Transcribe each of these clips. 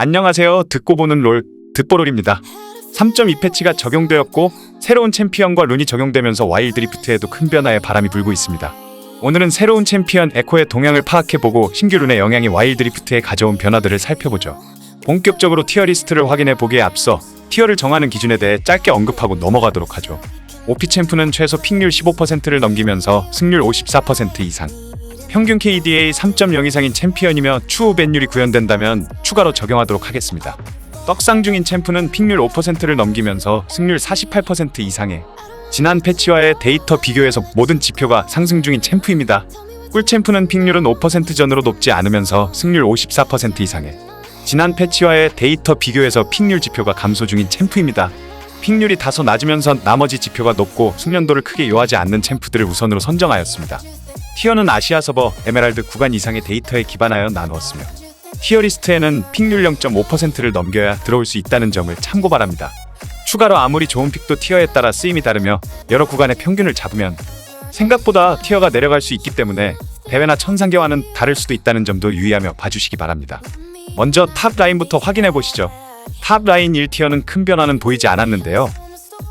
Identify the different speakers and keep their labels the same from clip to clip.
Speaker 1: 안녕하세요. 듣고 보는 롤, 듣보롤입니다. 3.2 패치가 적용되었고 새로운 챔피언과 룬이 적용되면서 와일드리프트에도 큰 변화의 바람이 불고 있습니다. 오늘은 새로운 챔피언 에코의 동향을 파악해보고 신규 룬의 영향이 와일드리프트에 가져온 변화들을 살펴보죠. 본격적으로 티어 리스트를 확인해보기에 앞서 티어를 정하는 기준에 대해 짧게 언급하고 넘어가도록 하죠. OP 챔프는 최소 픽률 15%를 넘기면서 승률 54% 이상, 평균 KDA 3.0 이상인 챔피언이며 추후 밴율이 구현된다면 추가로 적용하도록 하겠습니다. 떡상 중인 챔프는 픽률 5%를 넘기면서 승률 48% 이상의 지난 패치와의 데이터 비교에서 모든 지표가 상승 중인 챔프입니다. 꿀 챔프는 픽률은 5% 전으로 높지 않으면서 승률 54% 이상의 지난 패치와의 데이터 비교에서 픽률 지표가 감소 중인 챔프입니다. 픽률이 다소 낮으면서 나머지 지표가 높고 숙련도를 크게 요하지 않는 챔프들을 우선으로 선정하였습니다. 티어는 아시아 서버, 에메랄드 구간 이상의 데이터에 기반하여 나누었으며 티어 리스트에는 픽률 0.5%를 넘겨야 들어올 수 있다는 점을 참고 바랍니다. 추가로 아무리 좋은 픽도 티어에 따라 쓰임이 다르며 여러 구간의 평균을 잡으면 생각보다 티어가 내려갈 수 있기 때문에 대회나 천상계와는 다를 수도 있다는 점도 유의하며 봐주시기 바랍니다. 먼저 탑 라인부터 확인해 보시죠. 탑 라인 1티어는 큰 변화는 보이지 않았는데요.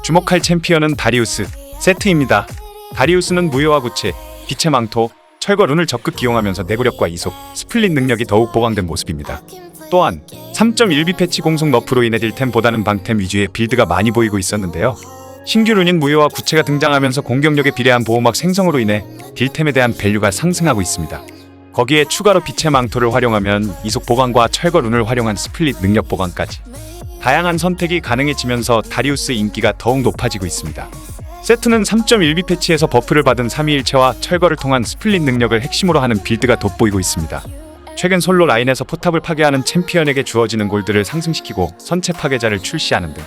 Speaker 1: 주목할 챔피언은 다리우스, 세트입니다. 다리우스는 무효화 구체, 빛의 망토, 철거 룬을 적극 기용하면서 내구력과 이속, 스플릿 능력이 더욱 보강된 모습입니다. 또한 3.1B 패치 공속 너프로 인해 딜템보다는 방템 위주의 빌드가 많이 보이고 있었는데요. 신규 룬인 무효화 구체가 등장하면서 공격력에 비례한 보호막 생성으로 인해 딜템에 대한 밸류가 상승하고 있습니다. 거기에 추가로 빛의 망토를 활용하면 이속 보강과 철거 룬을 활용한 스플릿 능력 보강까지 다양한 선택이 가능해지면서 다리우스 인기가 더욱 높아지고 있습니다. 세트는 3.1B 패치에서 버프를 받은 3위일체와 철거를 통한 스플릿 능력을 핵심으로 하는 빌드가 돋보이고 있습니다. 최근 솔로 라인에서 포탑을 파괴하는 챔피언에게 주어지는 골드를 상승시키고 선체 파괴자를 출시하는 등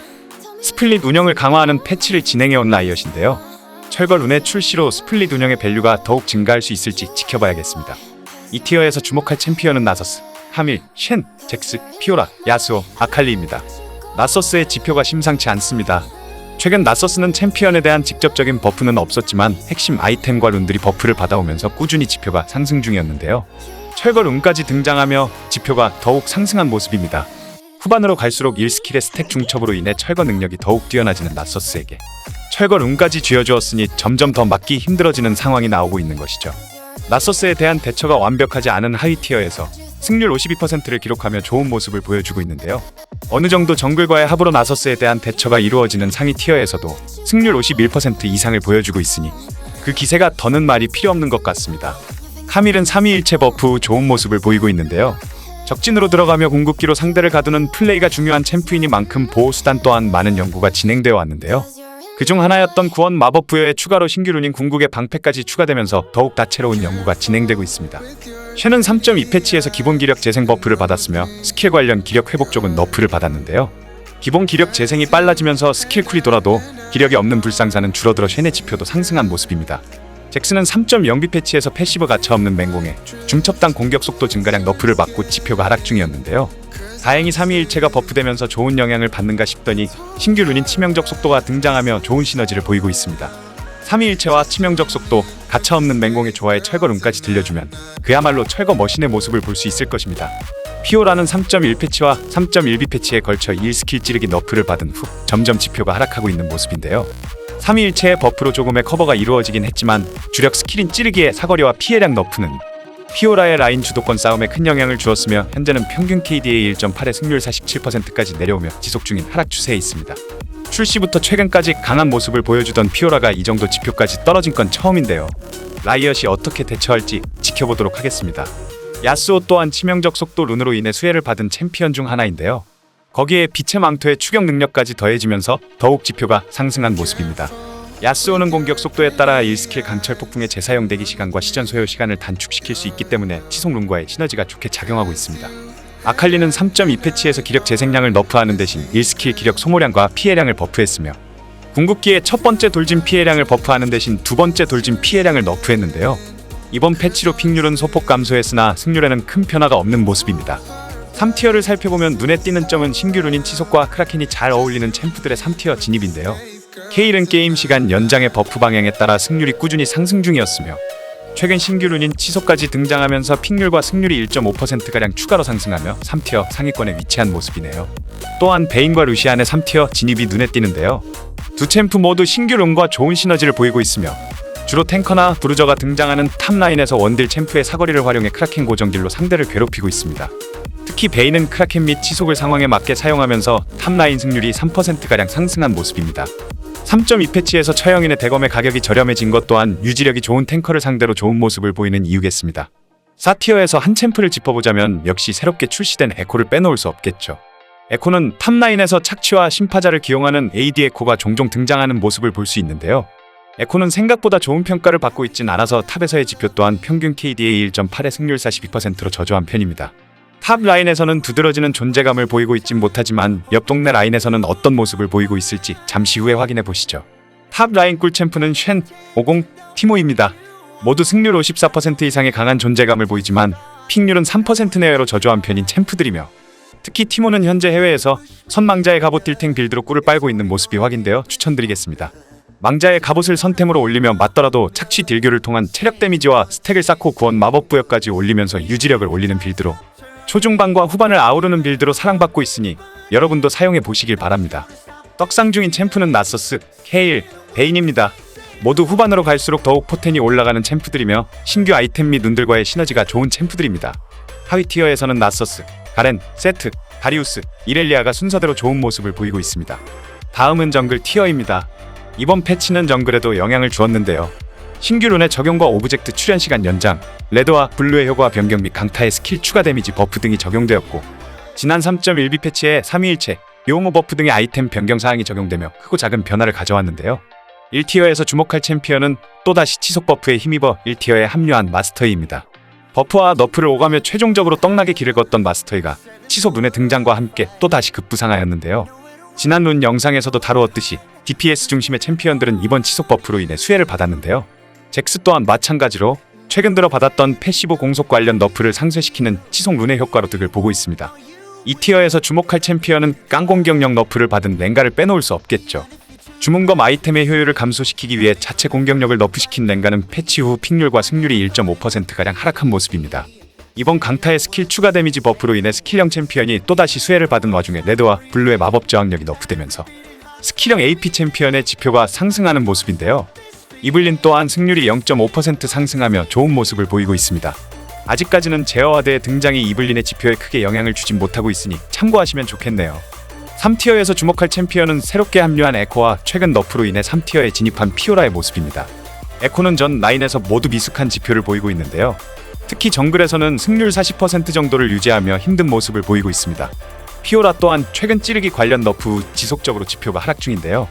Speaker 1: 스플릿 운영을 강화하는 패치를 진행해온 라이엇인데요. 철거 룬의 출시로 스플릿 운영의 밸류가 더욱 증가할 수 있을지 지켜봐야겠습니다. 이 티어에서 주목할 챔피언은 나서스, 카밀, 쉔, 잭스, 피오라, 야스오, 아칼리입니다. 나서스의 지표가 심상치 않습니다. 최근 나서스는 챔피언에 대한 직접적인 버프는 없었지만 핵심 아이템과 룬들이 버프를 받아오면서 꾸준히 지표가 상승 중이었는데요. 철거 룬까지 등장하며 지표가 더욱 상승한 모습입니다. 후반으로 갈수록 1스킬의 스택 중첩으로 인해 철거 능력이 더욱 뛰어나지는 나서스에게 철거 룬까지 쥐어주었으니 점점 더 막기 힘들어지는 상황이 나오고 있는 것이죠. 나서스에 대한 대처가 완벽하지 않은 하위 티어에서 승률 52%를 기록하며 좋은 모습을 보여주고 있는데요. 어느 정도 정글과의 합으로 나서스에 대한 대처가 이루어지는 상위 티어에서도 승률 51% 이상을 보여주고 있으니 그 기세가 더는 말이 필요 없는 것 같습니다. 카밀은 3위일체 버프 후 좋은 모습을 보이고 있는데요. 적진으로 들어가며 궁극기로 상대를 가두는 플레이가 중요한 챔프이니만큼 보호수단 또한 많은 연구가 진행되어 왔는데요. 그중 하나였던 구원 마법 부여에 추가로 신규 룬인 궁극의 방패까지 추가되면서 더욱 다채로운 연구가 진행되고 있습니다. 쉔은 3.2 패치에서 기본 기력 재생 버프를 받았으며 스킬 관련 기력 회복 쪽은 너프를 받았는데요. 기본 기력 재생이 빨라지면서 스킬 쿨이 돌아도 기력이 없는 불상사는 줄어들어 쉔의 지표도 상승한 모습입니다. 잭스는 3.0B 패치에서 패시브 가차없는 맹공에 중첩당 공격 속도 증가량 너프를 받고 지표가 하락 중이었는데요. 다행히 3위일체가 버프되면서 좋은 영향을 받는가 싶더니 신규 룬인 치명적 속도가 등장하며 좋은 시너지를 보이고 있습니다. 3위일체와 치명적 속도, 가차없는 맹공의 조화에 철거 룬까지 들려주면 그야말로 철거 머신의 모습을 볼 수 있을 것입니다. 피오라는 3.1 패치와 3.1B 패치에 걸쳐 1스킬 찌르기 너프를 받은 후 점점 지표가 하락하고 있는 모습인데요. 3위일체의 버프로 조금의 커버가 이루어지긴 했지만 주력 스킬인 찌르기의 사거리와 피해량 너프는 피오라의 라인 주도권 싸움에 큰 영향을 주었으며 현재는 평균 KDA 1.8의 승률 47%까지 내려오며 지속 중인 하락 추세에 있습니다. 출시부터 최근까지 강한 모습을 보여주던 피오라가 이 정도 지표까지 떨어진 건 처음인데요. 라이엇이 어떻게 대처할지 지켜보도록 하겠습니다. 야스오 또한 치명적 속도 룬으로 인해 수혜를 받은 챔피언 중 하나인데요. 거기에 빛의 망토의 추격 능력까지 더해지면서 더욱 지표가 상승한 모습입니다. 야스오는 공격 속도에 따라 1스킬 강철 폭풍의 재사용 대기 시간과 시전 소요 시간을 단축시킬 수 있기 때문에 치속 룬과의 시너지가 좋게 작용하고 있습니다. 아칼리는 3.2 패치에서 기력 재생량을 너프하는 대신 1스킬 기력 소모량과 피해량을 버프했으며 궁극기의 첫 번째 돌진 피해량을 버프하는 대신 두 번째 돌진 피해량을 너프했는데요. 이번 패치로 픽률은 소폭 감소했으나 승률에는 큰 변화가 없는 모습입니다. 3티어를 살펴보면 눈에 띄는 점은 신규 룬인 치속과 크라켄이 잘 어울리는 챔프들의 3티어 진입인데요. 케일은 게임 시간 연장의 버프 방향에 따라 승률이 꾸준히 상승 중이었으며 최근 신규 룬인 치소까지 등장하면서 픽률과 승률이 1.5%가량 추가로 상승하며 3티어 상위권에 위치한 모습이네요. 또한 베인과 루시안의 3티어 진입이 눈에 띄는데요. 두 챔프 모두 신규 룬과 좋은 시너지를 보이고 있으며 주로 탱커나 브루저가 등장하는 탑라인에서 원딜 챔프의 사거리를 활용해 크라켄 고정딜로 상대를 괴롭히고 있습니다. 특히 베인은 크라켄 및 치속을 상황에 맞게 사용하면서 탑라인 승률이 3%가량 상승한 모습입니다. 3.2 패치에서 처형인의 대검의 가격이 저렴해진 것 또한 유지력이 좋은 탱커를 상대로 좋은 모습을 보이는 이유겠습니다. 4티어에서 한 챔프를 짚어보자면 역시 새롭게 출시된 에코를 빼놓을 수 없겠죠. 에코는 탑라인에서 착취와 심파자를 기용하는 AD 에코가 종종 등장하는 모습을 볼 수 있는데요. 에코는 생각보다 좋은 평가를 받고 있진 않아서 탑에서의 지표 또한 평균 KDA 1.8의 승률 42%로 저조한 편입니다. 탑 라인에서는 두드러지는 존재감을 보이고 있진 못하지만 옆 동네 라인에서는 어떤 모습을 보이고 있을지 잠시 후에 확인해 보시죠. 탑 라인 꿀 챔프는 쉔, 50, 티모입니다. 모두 승률 54% 이상의 강한 존재감을 보이지만 픽률은 3% 내외로 저조한 편인 챔프들이며 특히 티모는 현재 해외에서 선망자의 갑옷 딜탱 빌드로 꿀을 빨고 있는 모습이 확인되어 추천드리겠습니다. 망자의 갑옷을 선템으로 올리며 맞더라도 착취 딜교를 통한 체력 데미지와 스택을 쌓고 구원 마법 부여까지 올리면서 유지력을 올리는 빌드로 초중반과 후반을 아우르는 빌드로 사랑받고 있으니 여러분도 사용해 보시길 바랍니다. 떡상 중인 챔프는 나서스, 케일, 베인입니다. 모두 후반으로 갈수록 더욱 포텐이 올라가는 챔프들이며 신규 아이템 및 룬들과의 시너지가 좋은 챔프들입니다. 하위 티어에서는 나서스, 가렌, 세트, 다리우스, 이렐리아가 순서대로 좋은 모습을 보이고 있습니다. 다음은 정글 티어입니다. 이번 패치는 정글에도 영향을 주었는데요. 신규 룬의 적용과 오브젝트 출현 시간 연장, 레드와 블루의 효과 변경 및 강타의 스킬 추가 데미지 버프 등이 적용되었고 지난 3.1B 패치에 3위일체, 요모 버프 등의 아이템 변경 사항이 적용되며 크고 작은 변화를 가져왔는데요. 1티어에서 주목할 챔피언은 또다시 치속 버프에 힘입어 1티어에 합류한 마스터이입니다. 버프와 너프를 오가며 최종적으로 떡락의 길을 걷던 마스터이가 치속 룬의 등장과 함께 또다시 급부상하였는데요. 지난 룬 영상에서도 다루었듯이 DPS 중심의 챔피언들은 이번 치속 버프로 인해 수혜를 받았는데요. 잭스 또한 마찬가지로 최근 들어 받았던 패시브 공속 관련 너프를 상쇄시키는 치속 룬의 효과로 득을 보고 있습니다. 2티어에서 주목할 챔피언은 깡공격력 너프를 받은 랭가를 빼놓을 수 없겠죠. 주문검 아이템의 효율을 감소시키기 위해 자체 공격력을 너프시킨 랭가는 패치 후 픽률과 승률이 1.5%가량 하락한 모습입니다. 이번 강타의 스킬 추가 데미지 버프로 인해 스킬형 챔피언이 또다시 수혜를 받은 와중에 레드와 블루의 마법 저항력이 너프되면서 스킬형 AP 챔피언의 지표가 상승하는 모습인데요. 이블린 또한 승률이 0.5% 상승하며 좋은 모습을 보이고 있습니다. 아직까지는 제어와드의 등장이 이블린의 지표에 크게 영향을 주진 못하고 있으니 참고하시면 좋겠네요. 3티어에서 주목할 챔피언은 새롭게 합류한 에코와 최근 너프로 인해 3티어에 진입한 피오라의 모습입니다. 에코는 전 라인에서 모두 미숙한 지표를 보이고 있는데요. 특히 정글에서는 승률 40% 정도를 유지하며 힘든 모습을 보이고 있습니다. 피오라 또한 최근 찌르기 관련 너프 후 지속적으로 지표가 하락 중인데요.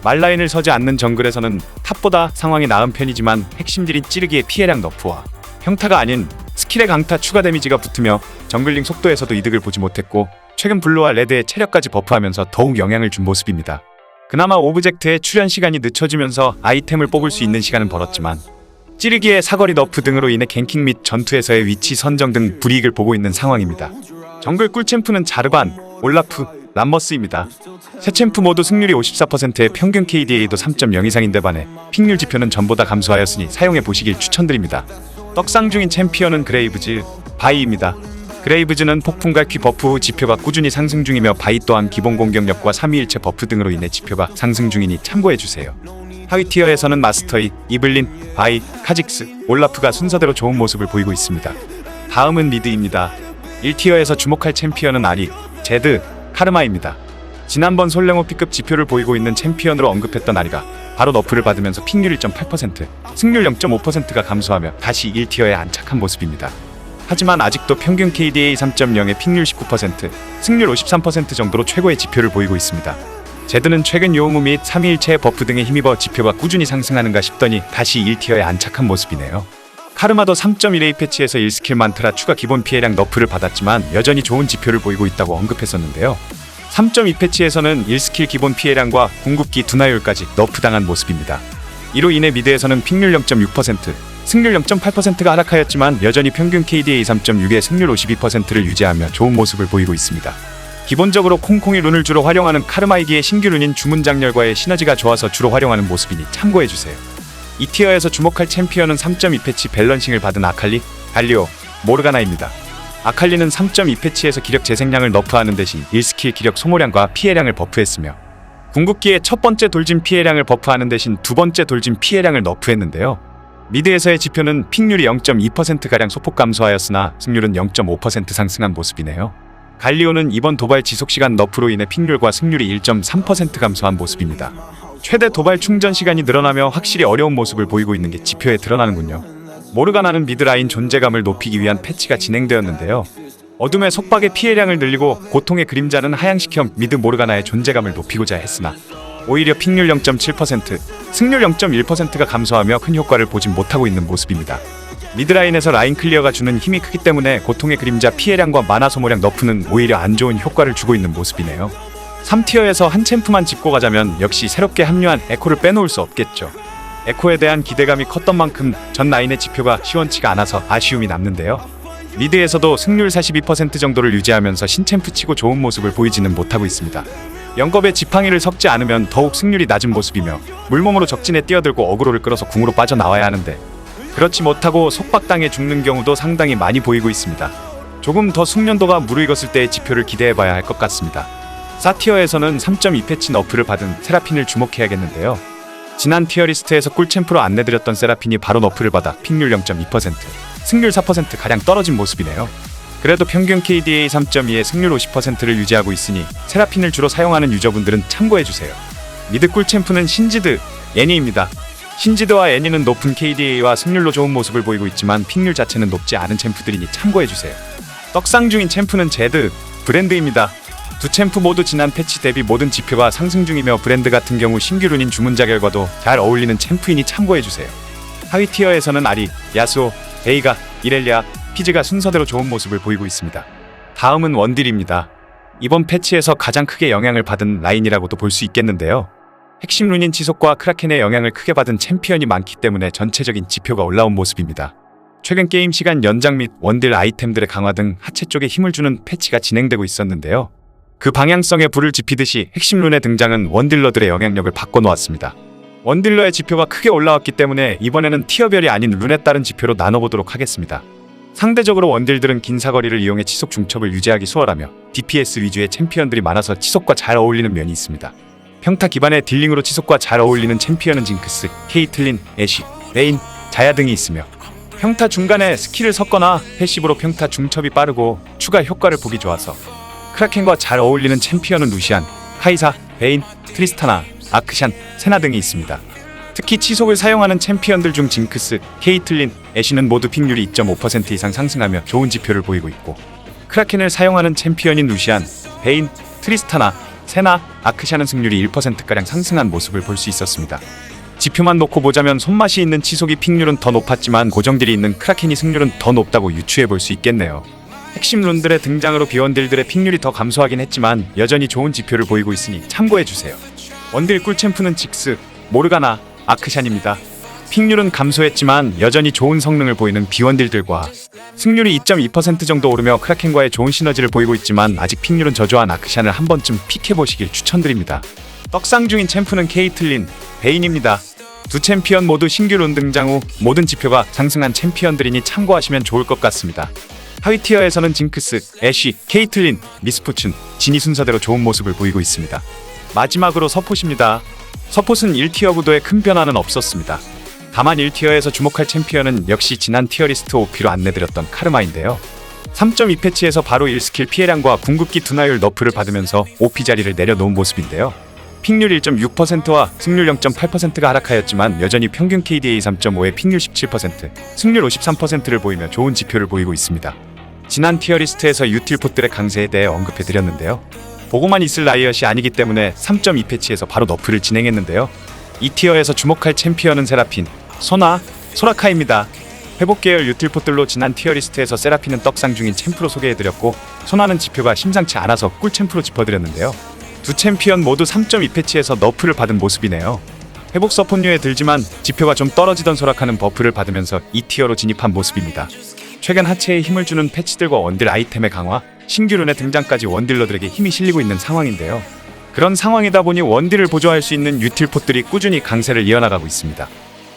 Speaker 1: 말라인을 서지 않는 정글에서는 탑보다 상황이 나은 편이지만 핵심 딜인 찌르기의 피해량 너프와 평타가 아닌 스킬의 강타 추가 데미지가 붙으며 정글링 속도에서도 이득을 보지 못했고 최근 블루와 레드의 체력까지 버프하면서 더욱 영향을 준 모습입니다. 그나마 오브젝트의 출현 시간이 늦춰지면서 아이템을 뽑을 수 있는 시간은 벌었지만 찌르기의 사거리 너프 등으로 인해 갱킹 및 전투에서의 위치 선정 등 불이익을 보고 있는 상황입니다. 정글 꿀챔프는 자르반, 올라프, 람머스입니다. 세 챔프 모두 승률이 54%의 평균 KDA도 3.0 이상인데 반해 픽률 지표는 전보다 감소하였으니 사용해 보시길 추천드립니다. 떡상 중인 챔피언은 그레이브즈, 바이입니다. 그레이브즈는 폭풍 갈퀴 버프 후 지표가 꾸준히 상승 중이며 바이 또한 기본 공격력과 3위일체 버프 등으로 인해 지표가 상승 중이니 참고해주세요. 하위 티어에서는 마스터이, 이블린, 바이, 카직스, 올라프가 순서대로 좋은 모습을 보이고 있습니다. 다음은 미드입니다. 1티어에서 주목할 챔피언은 아리, 제드, 카르마입니다. 지난번 솔랭호 P급 지표를 보이고 있는 챔피언으로 언급했던 아리가 바로 너프를 받으면서 픽률 1.8%, 승률 0.5%가 감소하며 다시 1티어에 안착한 모습입니다. 하지만 아직도 평균 KDA 3.0의 픽률 19%, 승률 53% 정도로 최고의 지표를 보이고 있습니다. 제드는 최근 요무 및 3위일체 버프 등에 힘입어 지표가 꾸준히 상승하는가 싶더니 다시 1티어에 안착한 모습이네요. 카르마도 3.1A 패치에서 1스킬 만트라 추가 기본 피해량 너프를 받았지만 여전히 좋은 지표를 보이고 있다고 언급했었는데요. 3.2 패치에서는 1스킬 기본 피해량과 궁극기 둔화율까지 너프당한 모습입니다. 이로 인해 미드에서는 픽률 0.6%, 승률 0.8%가 하락하였지만 여전히 평균 KDA 3.6의 승률 52%를 유지하며 좋은 모습을 보이고 있습니다. 기본적으로 콩콩이 룬을 주로 활용하는 카르마이기의 신규 룬인 주문장렬과의 시너지가 좋아서 주로 활용하는 모습이니 참고해주세요. 2티어에서 주목할 챔피언은 3.2 패치 밸런싱을 받은 아칼리, 갈리오, 모르가나입니다. 아칼리는 3.2 패치에서 기력 재생량을 너프하는 대신 1스킬 기력 소모량과 피해량을 버프했으며 궁극기의 첫 번째 돌진 피해량을 버프하는 대신 두 번째 돌진 피해량을 너프했는데요. 미드에서의 지표는 픽률이 0.2%가량 소폭 감소하였으나 승률은 0.5% 상승한 모습이네요. 갈리오는 이번 도발 지속시간 너프로 인해 픽률과 승률이 1.3% 감소한 모습입니다. 최대 도발 충전 시간이 늘어나며 확실히 어려운 모습을 보이고 있는 게 지표에 드러나는군요. 모르가나는 미드라인 존재감을 높이기 위한 패치가 진행되었는데요. 어둠의 속박의 피해량을 늘리고 고통의 그림자는 하향시켜 미드 모르가나의 존재감을 높이고자 했으나 오히려 픽률 0.7%, 승률 0.1%가 감소하며 큰 효과를 보진 못하고 있는 모습입니다. 미드라인에서 라인 클리어가 주는 힘이 크기 때문에 고통의 그림자 피해량과 마나 소모량 너프는 오히려 안 좋은 효과를 주고 있는 모습이네요. 3티어에서 한 챔프만 짚고 가자면 역시 새롭게 합류한 에코를 빼놓을 수 없겠죠. 에코에 대한 기대감이 컸던 만큼 전 라인의 지표가 시원치가 않아서 아쉬움이 남는데요. 미드에서도 승률 42% 정도를 유지하면서 신챔프치고 좋은 모습을 보이지는 못하고 있습니다. 영겁에 지팡이를 섞지 않으면 더욱 승률이 낮은 모습이며 물몸으로 적진에 뛰어들고 어그로를 끌어서 궁으로 빠져나와야 하는데 그렇지 못하고 속박당해 죽는 경우도 상당히 많이 보이고 있습니다. 조금 더 숙련도가 무르익었을 때의 지표를 기대해봐야 할 것 같습니다. 4티어에서는 3.2 패치 너프를 받은 세라핀을 주목해야겠는데요. 지난 티어리스트에서 꿀챔프로 안내드렸던 세라핀이 바로 너프를 받아 픽률 0.2%, 승률 4%가량 떨어진 모습이네요. 그래도 평균 KDA 3.2에 승률 50%를 유지하고 있으니 세라핀을 주로 사용하는 유저분들은 참고해주세요. 미드 꿀챔프는 신지드, 애니입니다. 신지드와 애니는 높은 KDA와 승률로 좋은 모습을 보이고 있지만 픽률 자체는 높지 않은 챔프들이니 참고해주세요. 떡상 중인 챔프는 제드, 브랜드입니다. 두 챔프 모두 지난 패치 대비 모든 지표가 상승 중이며 브랜드 같은 경우 신규 룬인 주문자 결과도 잘 어울리는 챔프이니 참고해주세요. 하위 티어에서는 아리, 야스오, 베이가, 이렐리아, 피즈가 순서대로 좋은 모습을 보이고 있습니다. 다음은 원딜입니다. 이번 패치에서 가장 크게 영향을 받은 라인이라고도 볼 수 있겠는데요. 핵심 룬인 치속과 크라켄의 영향을 크게 받은 챔피언이 많기 때문에 전체적인 지표가 올라온 모습입니다. 최근 게임 시간 연장 및 원딜 아이템들의 강화 등 하체 쪽에 힘을 주는 패치가 진행되고 있었는데요. 그 방향성에 불을 지피듯이 핵심 룬의 등장은 원딜러들의 영향력을 바꿔놓았습니다. 원딜러의 지표가 크게 올라왔기 때문에 이번에는 티어별이 아닌 룬에 따른 지표로 나눠보도록 하겠습니다. 상대적으로 원딜들은 긴 사거리를 이용해 치속 중첩을 유지하기 수월하며 DPS 위주의 챔피언들이 많아서 치속과 잘 어울리는 면이 있습니다. 평타 기반의 딜링으로 치속과 잘 어울리는 챔피언은 징크스, 케이틀린, 애쉬, 레인, 자야 등이 있으며 평타 중간에 스킬을 섞거나 패시브로 평타 중첩이 빠르고 추가 효과를 보기 좋아서 크라켄과 잘 어울리는 챔피언은 루시안, 카이사, 베인, 트리스타나, 아크샨, 세나 등이 있습니다. 특히 치속을 사용하는 챔피언들 중 징크스, 케이틀린, 애쉬는 모두 픽률이 2.5% 이상 상승하며 좋은 지표를 보이고 있고 크라켄을 사용하는 챔피언인 루시안, 베인, 트리스타나, 세나, 아크샨은 승률이 1%가량 상승한 모습을 볼 수 있었습니다. 지표만 놓고 보자면 손맛이 있는 치속이 픽률은 더 높았지만 고정딜이 있는 크라켄이 승률은 더 높다고 유추해 볼 수 있겠네요. 핵심 룬들의 등장으로 비원딜들의 픽률이 더 감소하긴 했지만 여전히 좋은 지표를 보이고 있으니 참고해주세요. 원딜 꿀챔프는 직스, 모르가나, 아크샨입니다. 픽률은 감소했지만 여전히 좋은 성능을 보이는 비원딜들과 승률이 2.2% 정도 오르며 크라켄과의 좋은 시너지를 보이고 있지만 아직 픽률은 저조한 아크샨을 한 번쯤 픽해보시길 추천드립니다. 떡상 중인 챔프는 케이틀린, 베인입니다. 두 챔피언 모두 신규 룬 등장 후 모든 지표가 상승한 챔피언들이니 참고하시면 좋을 것 같습니다. 하위 티어에서는 징크스, 애쉬, 케이틀린, 미스포춘, 진이 순서대로 좋은 모습을 보이고 있습니다. 마지막으로 서폿입니다. 서폿은 1티어 구도에 큰 변화는 없었습니다. 다만 1티어에서 주목할 챔피언은 역시 지난 티어리스트 OP로 안내드렸던 카르마인데요. 3.2 패치에서 바로 1스킬 피해량과 궁극기 둔화율 너프를 받으면서 OP 자리를 내려놓은 모습인데요. 픽률 1.6%와 승률 0.8%가 하락하였지만 여전히 평균 KDA 3.5에 픽률 17%, 승률 53%를 보이며 좋은 지표를 보이고 있습니다. 지난 티어리스트에서 유틸폿들의 강세에 대해 언급해드렸는데요. 보고만 있을 라이엇이 아니기 때문에 3.2 패치에서 바로 너프를 진행했는데요. 이 티어에서 주목할 챔피언은 세라핀, 소나, 소라카입니다. 회복계열 유틸폿들로 지난 티어리스트에서 세라핀은 떡상 중인 챔프로 소개해드렸고 소나는 지표가 심상치 않아서 꿀챔프로 짚어드렸는데요. 두 챔피언 모두 3.2 패치에서 너프를 받은 모습이네요. 회복 서폿류에 들지만 지표가 좀 떨어지던 소라카는 버프를 받으면서 이 티어로 진입한 모습입니다. 최근 하체에 힘을 주는 패치들과 원딜 아이템의 강화, 신규 룬의 등장까지 원딜러들에게 힘이 실리고 있는 상황인데요. 그런 상황이다 보니 원딜을 보조할 수 있는 유틸폿들이 꾸준히 강세를 이어나가고 있습니다.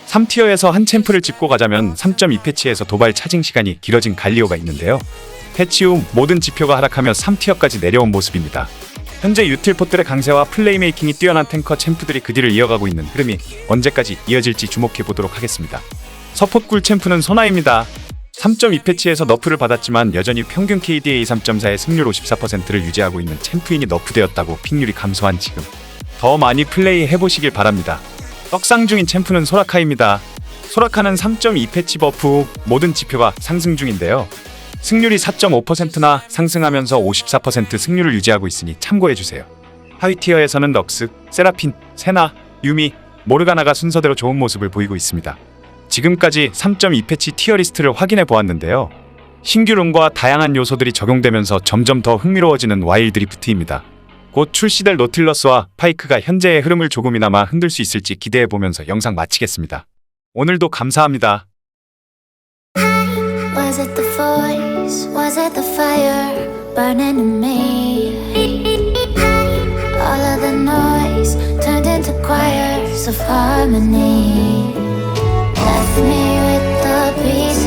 Speaker 1: 3티어에서 한 챔프를 짚고 가자면 3.2 패치에서 도발 차징 시간이 길어진 갈리오가 있는데요. 패치 후 모든 지표가 하락하며 3티어까지 내려온 모습입니다. 현재 유틸포들의 강세와 플레이메이킹이 뛰어난 탱커 챔프들이 그 뒤를 이어가고 있는 흐름이 언제까지 이어질지 주목해보도록 하겠습니다. 서폿 꿀챔프는 소나입니다. 3.2 패치에서 너프를 받았지만 여전히 평균 KDA 3.4의 승률 54%를 유지하고 있는 챔프인이 너프되었다고 픽률이 감소한 지금 더 많이 플레이 해보시길 바랍니다. 떡상 중인 챔프는 소라카입니다. 소라카는 3.2 패치 버프 후 모든 지표가 상승 중인데요. 승률이 4.5%나 상승하면서 54% 승률을 유지하고 있으니 참고해주세요. 하위 티어에서는 럭스, 세라핀, 세나, 유미, 모르가나가 순서대로 좋은 모습을 보이고 있습니다. 지금까지 3.2 패치 티어 리스트를 확인해 보았는데요. 신규 룬과 다양한 요소들이 적용되면서 점점 더 흥미로워지는 와일드 드리프트입니다. 곧 출시될 노틸러스와 파이크가 현재의 흐름을 조금이나마 흔들 수 있을지 기대해 보면서 영상 마치겠습니다. 오늘도 감사합니다.
Speaker 2: Was it the voice? Was it the fire burning in me? All of the noise turned into choirs of harmony. Left me